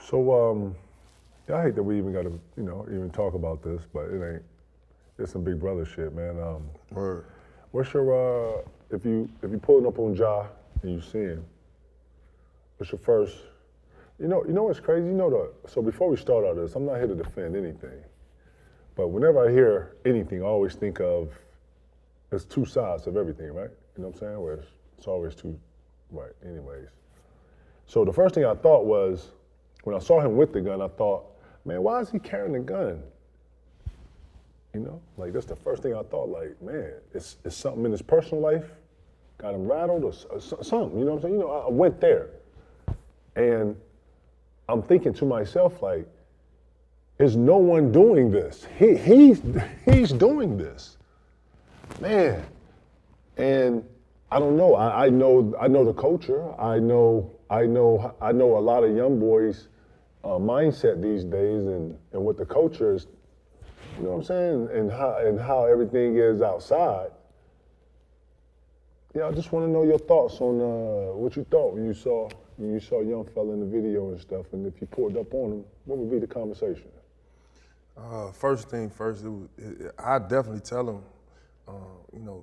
So, I hate that we even got to, even talk about this, but it ain't. It's some big brother shit, man. Word. What's your if you pulling up on Ja and you see him, what's your first? You know what's crazy? So before we start all this, I'm not here to defend anything, but whenever I hear anything, I always think of there's two sides of everything, right? You know what I'm saying? Where it's always two, right? Anyways, so the first thing I thought was when I saw him with the gun, I thought, man, why is he carrying a gun? Like that's the first thing I thought. Like, man, it's something in his personal life got him rattled or something. You know what I'm saying? I went there, and I'm thinking to myself, like, is no one doing this? He's doing this, man. And I don't know. I know the culture. I know a lot of young boys' mindset these days, and what the culture is. You know what I'm saying? And how everything is outside. Yeah, I just want to know your thoughts on what you thought when you saw a young fella in the video and stuff, and if you pulled up on him, what would be the conversation? First thing first, I definitely tell him,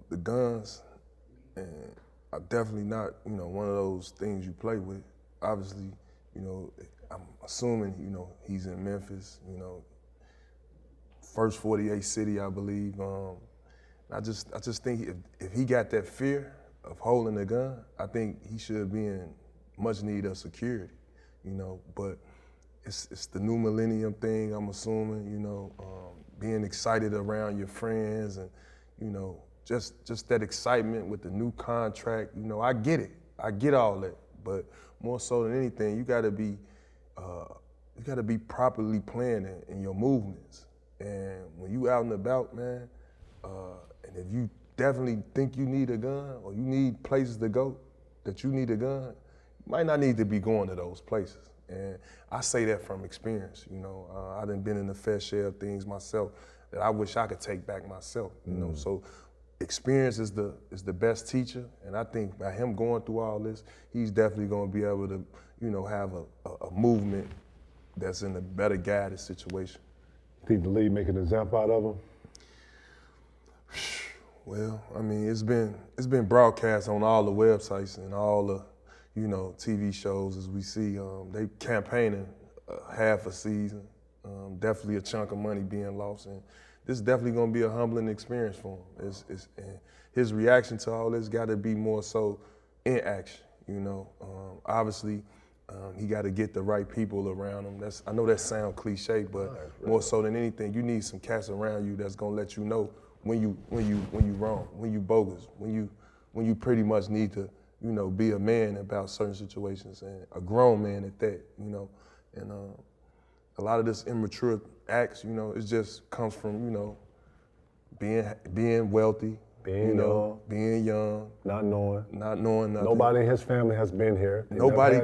the guns, and are definitely not, one of those things you play with. Obviously, I'm assuming, he's in Memphis, first 48 city, I believe. I just think if he got that fear of holding a gun, I think he should be in much need of security, But it's the new millennium thing, I'm assuming, being excited around your friends and, just that excitement with the new contract. I get it. I get all that. But more so than anything, you gotta be properly planning in your movements. And when you out and about, man, and if you definitely think you need a gun or you need places to go that you need a gun, you might not need to be going to those places. And I say that from experience, I done been in the fair share of things myself that I wish I could take back myself, So experience is the best teacher, and I think by him going through all this, he's definitely gonna be able to, have a movement that's in a better guided situation. Think the league make an example out of him? Well, I mean, it's been broadcast on all the websites and all the, TV shows as we see. They campaigning half a season, definitely a chunk of money being lost, and this is definitely going to be a humbling experience for him. And his reaction to all this got to be more so in action, Obviously, he got to get the right people around him. I know that sounds cliche, but more so than anything, you need some cats around you that's gonna let you know when you wrong, when you bogus, when you pretty much need to, be a man about certain situations, and a grown man at that, And a lot of this immature acts, it just comes from, being wealthy. Being young, not knowing nothing. Nobody in his family has been here. Nobody.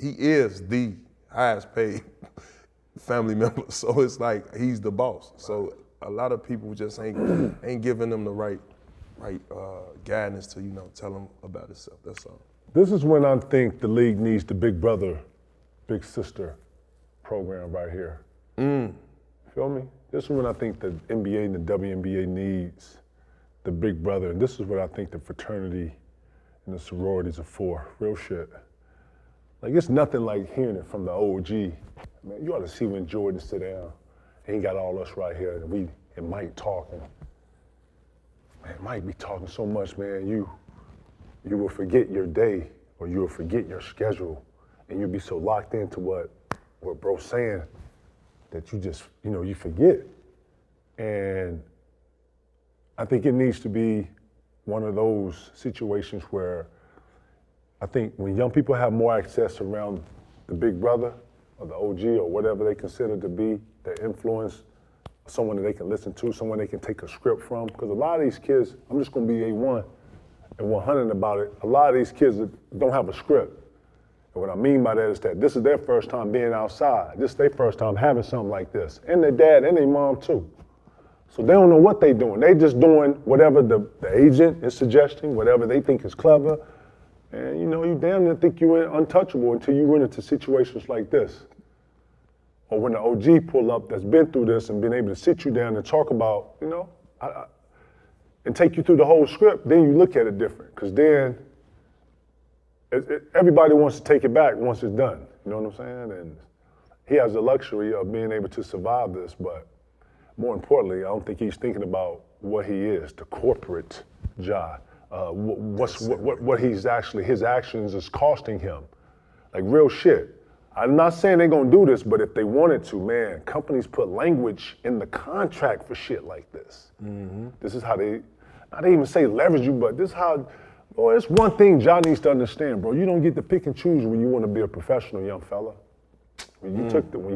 He is the highest paid family member. So it's like he's the boss. So a lot of people just ain't giving them the right guidance to tell them about itself. That's all. This is when I think the league needs the big brother, big sister program right here. Feel me? This is when I think the NBA and the WNBA needs the big brother, and this is what I think the fraternity and the sororities are for. Real shit. Like, it's nothing like hearing it from the OG. Man, you ought to see when Jordan sit down and he got all us right here, and Mike talking. Man, Mike be talking so much, man. You will forget your day, or you will forget your schedule, and you'll be so locked into what bro's saying that you just, you forget. And I think it needs to be one of those situations where I think when young people have more access around the big brother or the OG or whatever they consider to be their influence, someone that they can listen to, someone they can take a script from. Because a lot of these kids, I'm just gonna be A1 and 100 about it, a lot of these kids don't have a script. And what I mean by that is that this is their first time being outside. This is their first time having something like this. And their dad and their mom too. So they don't know what they're doing. They just doing whatever the agent is suggesting, whatever they think is clever. And you damn near think you're untouchable until you run into situations like this. Or when the OG pull up that's been through this and been able to sit you down and talk about, and take you through the whole script, then you look at it different. Because then everybody wants to take it back once it's done. You know what I'm saying? And he has the luxury of being able to survive this, but more importantly, I don't think he's thinking about what he is, the corporate Ja. What he's actually, his actions is costing him. Like real shit. I'm not saying they're gonna do this, but if they wanted to, man, companies put language in the contract for shit like this. Mm-hmm. This is how they, not even say leverage you, but this is how, boy, it's one thing Ja needs to understand, bro. You don't get to pick and choose when you wanna be a professional young fella. When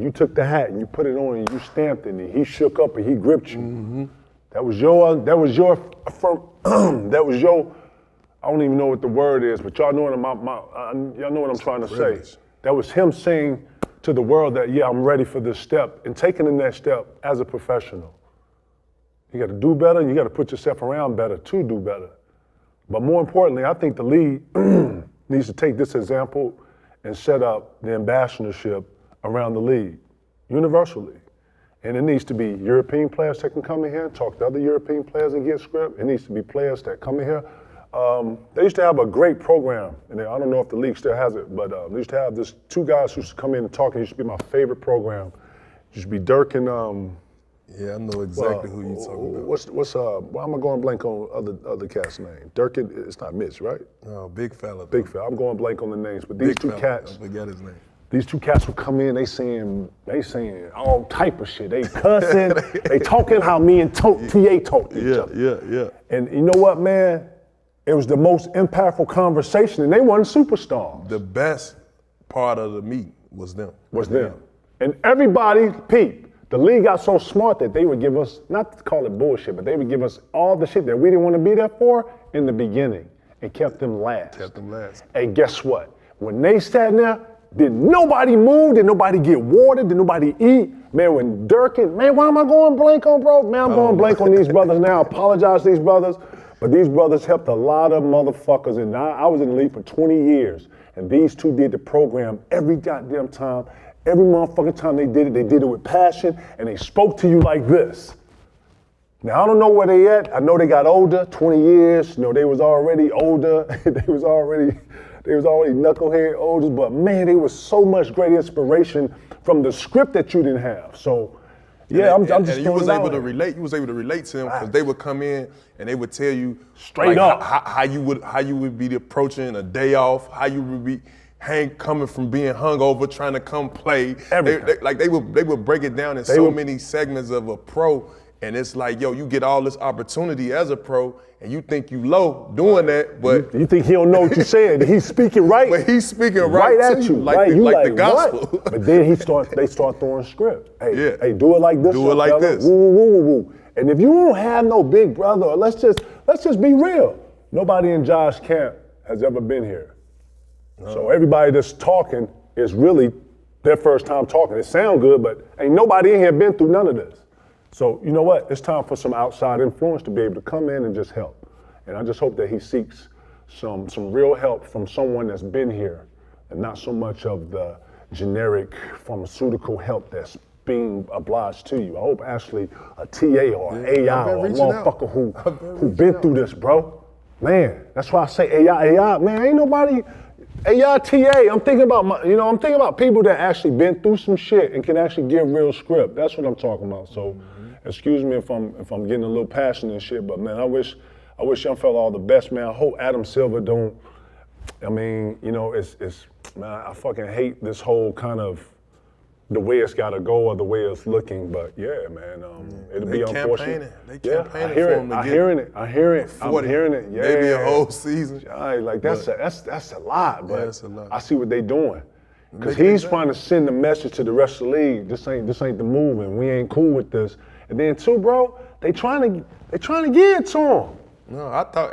you took the hat and you put it on and you stamped it and he shook up and he gripped you. Mm-hmm. That was your, I don't even know what the word is, but y'all know what y'all know what I'm trying to say. That was him saying to the world that, yeah, I'm ready for this step and taking the next step as a professional. You got to do better, you got to put yourself around better to do better. But more importantly, I think the league needs to take this example and set up the ambassadorship around the league, universally. And it needs to be European players that can come in here and talk to other European players and get script. It needs to be players that come in here. They used to have a great program, and I don't know if the league still has it, but they used to have this two guys who used to come in and talk, and it used to be my favorite program. It used to be Dirk and yeah, I know exactly who you're talking about. Why am I going blank on other cat's name? Dirk, it's not Mitch, right? No, big fella. Big fella. I'm going blank on the names, but these two cats. I forget his name. These two cats would come in, they saying all type of shit. They cussing, they talking how me and TA talk to each other. Yeah. And you know what, man? It was the most impactful conversation, and they weren't superstars. The best part of the meet was them. And everybody, the league got so smart that they would give us, not to call it bullshit, but they would give us all the shit that we didn't want to be there for in the beginning and kept them last. And guess what? When they sat there, did nobody move? Did nobody get water? Did nobody eat? Man, when Dirk and, man, why am I going blank on, bro? Man, I'm going blank on these brothers now. I apologize to these brothers. But these brothers helped a lot of motherfuckers. And I was in the league for 20 years. And these two did the program every goddamn time. Every motherfucking time they did it with passion. And they spoke to you like this. Now, I don't know where they at. I know they got older, 20 years. They was already older. they was already knucklehead older. But man, there was so much great inspiration from the script that you didn't have. So, yeah, I'm just. And you was able to relate. You was able to relate to them because they would come in and they would tell you straight up how you would be approaching a day off, how you would be coming from being hungover, trying to come play. They would break it down in many segments of a pro, and it's like, yo, you get all this opportunity as a pro, and you think you low doing that, but you think he don't know what you're saying. He's speaking right. But he's speaking right at you, like the gospel. What? But then they start throwing script. Hey, do it like this. Do it like fella. this. Woo. And if you don't have no big brother, or let's just be real. Nobody in Josh's camp has ever been here. No. So everybody that's talking is really their first time talking. It sounds good, but ain't nobody in here been through none of this. So you know what? It's time for some outside influence to be able to come in and just help. And I just hope that he seeks some real help from someone that's been here and not so much of the generic pharmaceutical help that's being obliged to you. I hope actually a TA or an AI or a motherfucker who been through this, bro. Man, that's why I say AI, man, ain't nobody, AI, TA, I'm thinking about people that actually been through some shit and can actually give real script. That's what I'm talking about. So excuse me if I'm getting a little passionate and shit, but man, I wish young fella all the best, man. I hope Adam Silver don't, man, I fucking hate this whole kind of the way it's gotta go or the way it's looking, but yeah, man, it'll be unfortunate. They campaigning for him to get. I'm hearing it. Yeah, maybe a whole season. Like that's a lot, but that's a lot. I see what they doing. Cause he's trying to send the message to the rest of the league. This ain't the move, and we ain't cool with this. And then too, bro, they trying to get it to him. No, I thought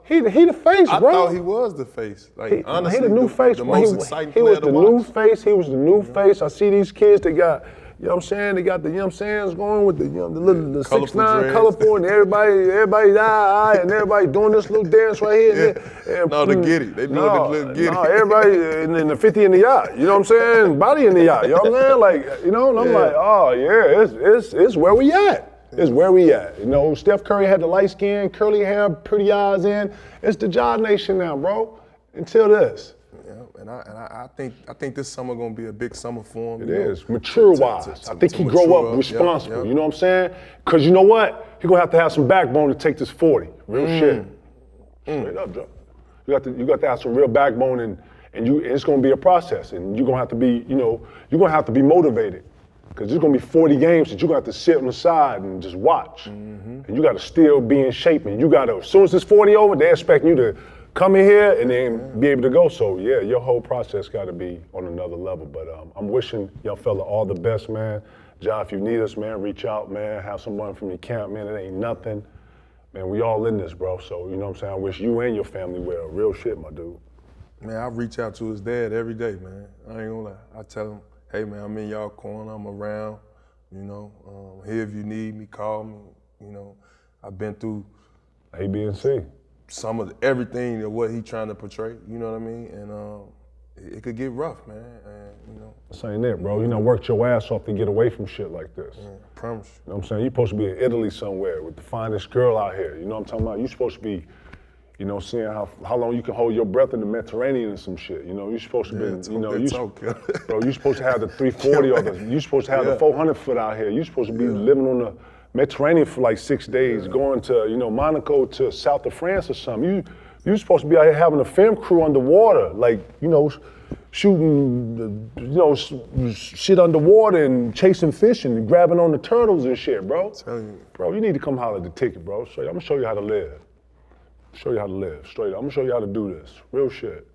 he the face, bro. I thought he was the face. Like honestly, he the new face. The most exciting he player was the new face. He was the new face. I see these kids that got, You know what I'm saying? They got the, you know what I'm saying, going with the, you know, the little, the Colorful 6'9", dreads. colorful, and everybody's and everybody doing this little dance right here. And No, they get it. They know the little get no, it. everybody in the 50 in the yacht. You know what I'm saying? Body in the yacht. You know what I'm saying? Like, you know, and I'm like, oh yeah, it's where we at. It's where we at. You know, Steph Curry had the light skin, curly hair, pretty eyes in. It's the Ja Nation now, bro. Until this. And I think this summer gonna be a big summer for him. It is, mature-wise. I think he grow up responsible, Yep. you know what I'm saying? Because you know what? He gonna have to have some backbone to take this 40. Real shit. Straight up, Joe. You got to have some real backbone, and it's gonna be a process, and you're gonna have to be, you know, you're gonna have to be motivated. Because there's gonna be 40 games that you're gonna have to sit on the side and just watch. And you gotta still be in shape, and you gotta, as soon as it's 40 over, they're expecting you to come in here and then be able to go. So yeah, your whole process got to be on another level. But I'm wishing y'all fella all the best, man. Ja, if you need us, man, reach out, man. Have someone from your camp, man. It ain't nothing. Man, we all in this, bro. So, you know what I'm saying? I wish you and your family well. Real shit, my dude. Man, I reach out to his dad every day, man. I ain't gonna lie. I tell him, hey, man, I'm in y'all corner. I'm around. You know, here if you need me, call me. You know, I've been through A, B, and C. some of everything that what he trying to portray, you know what I mean? And it could get rough, man. And you know. This ain't it, bro. You know, worked your ass off to get away from shit like this. I promise you. You know what I'm saying? You're supposed to be in Italy somewhere with the finest girl out here. You know what I'm talking about? You're supposed to be, you know, seeing how long you can hold your breath in the Mediterranean and some shit. You know, you're supposed to be, you know, bro, you're supposed to have the 340 or you're supposed to have the 400 foot out here. You're supposed to be living on the Mediterranean for like 6 days, going to, you know, Monaco to south of France or something. You're supposed to be out here having a film crew underwater, like, you know, shooting, you know, shit underwater and chasing fish and grabbing on the turtles and shit, bro. I'm telling you. Bro, you need to come holler at the ticket, bro. I'm gonna show you how to live. Show you how to live, straight up. I'm gonna show you how to do this. Real shit.